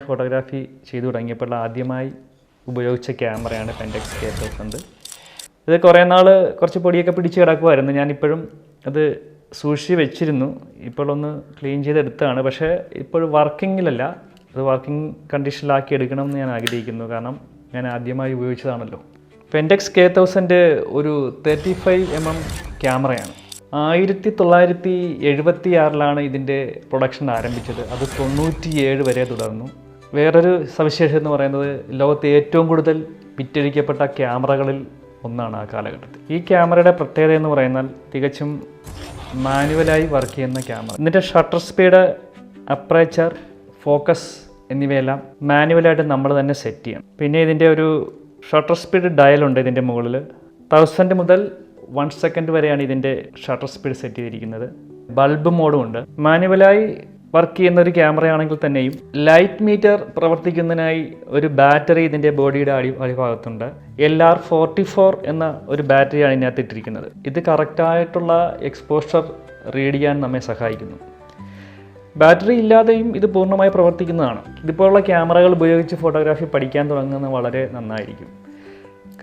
Photography ചെയ്തു തുടങ്ങിയപ്പോൾ ആദ്യമായി ഉപയോഗിച്ച ക്യാമറയാണ് പെൻറ്റെക്സ് K1000. ഇത് കുറേ നാൾ കുറച്ച് പൊടിയൊക്കെ പിടിച്ച് കിടക്കുമായിരുന്നു. ഞാനിപ്പോഴും അത് സൂക്ഷിച്ച് വെച്ചിരുന്നു. ഇപ്പോഴൊന്ന് ക്ലീൻ ചെയ്തെടുത്താണ്. പക്ഷേ ഇപ്പോൾ വർക്കിങ്ങിലല്ല, അത് വർക്കിംഗ് കണ്ടീഷനിലാക്കി എടുക്കണമെന്ന് ഞാൻ ആഗ്രഹിക്കുന്നു. കാരണം ഞാൻ ആദ്യമായി ഉപയോഗിച്ചതാണല്ലോ. പെൻറ്റെക്സ് K1000 ഒരു 35mm ക്യാമറയാണ്. 1976 ഇതിൻ്റെ പ്രൊഡക്ഷൻ ആരംഭിച്ചത്. അത് 97 വരെ തുടർന്നു. വേറൊരു സവിശേഷത എന്ന് പറയുന്നത് ലോകത്തെ ഏറ്റവും കൂടുതൽ വിറ്റഴിക്കപ്പെട്ട ക്യാമറകളിൽ ഒന്നാണ് ആ കാലഘട്ടത്തിൽ. ഈ ക്യാമറയുടെ പ്രത്യേകത എന്ന് പറയുന്നാൽ തികച്ചും മാനുവലായി വർക്ക് ചെയ്യുന്ന ക്യാമറ. ഇതിൻ്റെ ഷട്ടർ സ്പീഡ്, അപ്പറേച്ചർ, ഫോക്കസ് എന്നിവയെല്ലാം മാനുവലായിട്ട് നമ്മൾ തന്നെ സെറ്റ് ചെയ്യണം. പിന്നെ ഇതിൻ്റെ ഒരു ഷട്ടർ സ്പീഡ് ഡയലുണ്ട് ഇതിൻ്റെ മുകളിൽ. 1000 മുതൽ 1 സെക്കൻഡ് വരെയാണ് ഇതിൻ്റെ ഷട്ടർ സ്പീഡ് സെറ്റ് ചെയ്തിരിക്കുന്നത്. ബൾബ് മോഡും ഉണ്ട്. മാനുവലായി വർക്ക് ചെയ്യുന്ന ഒരു ക്യാമറയാണെങ്കിൽ തന്നെയും ലൈറ്റ് മീറ്റർ പ്രവർത്തിക്കുന്നതിനായി ഒരു ബാറ്ററി ഇതിൻ്റെ ബോഡിയുടെ അടിഭാഗത്തുണ്ട്. LR44 എന്ന ഒരു ബാറ്ററിയാണ് ഇതിനകത്ത് ഇട്ടിരിക്കുന്നത്. ഇത് കറക്റ്റായിട്ടുള്ള എക്സ്പോഷർ റീഡ് ചെയ്യാൻ നമ്മെ സഹായിക്കുന്നു. ബാറ്ററി ഇല്ലാതെയും ഇത് പൂർണ്ണമായി പ്രവർത്തിക്കുന്നതാണ്. ഇതുപോലുള്ള ക്യാമറകൾ ഉപയോഗിച്ച് ഫോട്ടോഗ്രാഫി പഠിക്കാൻ തുടങ്ങുന്നത് വളരെ നന്നായിരിക്കും.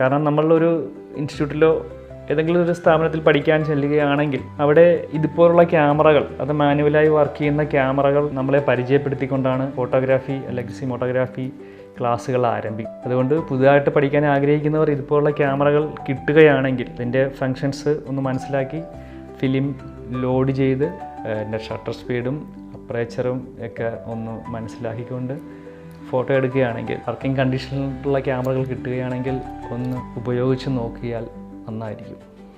കാരണം നമ്മളൊരു ഇൻസ്റ്റിറ്റ്യൂട്ടിലോ ഏതെങ്കിലും ഒരു സ്ഥാപനത്തിൽ പഠിക്കാൻ ചെല്ലുകയാണെങ്കിൽ അവിടെ ഇതുപോലുള്ള ക്യാമറകൾ, അത് മാനുവലായി വർക്ക് ചെയ്യുന്ന ക്യാമറകൾ നമ്മളെ പരിചയപ്പെടുത്തിക്കൊണ്ടാണ് ഫോട്ടോഗ്രാഫി അല്ലെങ്കിൽ സിനിമോട്ടോഗ്രാഫി ക്ലാസ്സുകൾ ആരംഭിക്കും. അതുകൊണ്ട് പുതുതായിട്ട് പഠിക്കാൻ ആഗ്രഹിക്കുന്നവർ ഇതുപോലുള്ള ക്യാമറകൾ കിട്ടുകയാണെങ്കിൽ ഇതിൻ്റെ ഫങ്ഷൻസ് ഒന്ന് മനസ്സിലാക്കി ഫിലിം ലോഡ് ചെയ്ത് എൻ്റെ ഷട്ടർ സ്പീഡും അപ്പറേച്ചറും ഒക്കെ ഒന്ന് മനസ്സിലാക്കിക്കൊണ്ട് ഫോട്ടോ എടുക്കുകയാണെങ്കിൽ, വർക്കിംഗ് കണ്ടീഷനിലുള്ള ക്യാമറകൾ കിട്ടുകയാണെങ്കിൽ ഒന്ന് ഉപയോഗിച്ച് നോക്കിയാൽ നന്നായിരിക്കും.